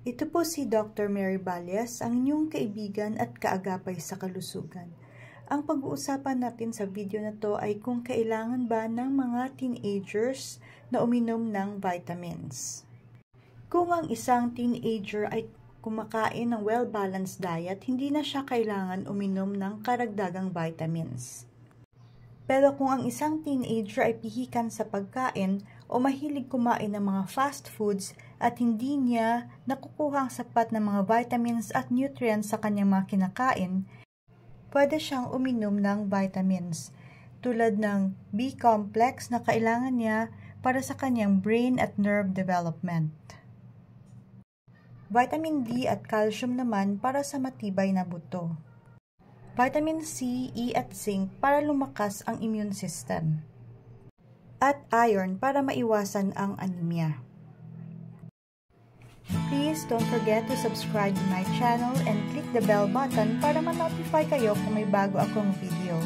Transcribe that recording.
Ito po si Dr. Mary Ballas, ang inyong kaibigan at kaagapay sa kalusugan. Ang pag-uusapan natin sa video na to ay kung kailangan ba ng mga teenagers na uminom ng vitamins. Kung ang isang teenager ay kumakain ng well-balanced diet, hindi na siya kailangan uminom ng karagdagang vitamins. Pero kung ang isang teenager ay pihikan sa pagkain o mahilig kumain ng mga fast foods at hindi niya nakukuha ang sapat na mga vitamins at nutrients sa kanyang mga kinakain, pwede siyang uminom ng vitamins tulad ng B-complex na kailangan niya para sa kanyang brain at nerve development. Vitamin D at calcium naman para sa matibay na buto. Vitamin C, E at zinc para lumakas ang immune system. At iron para maiwasan ang anemia. Please don't forget to subscribe to my channel and click the bell button para ma-notify kayo kung may bago akong video.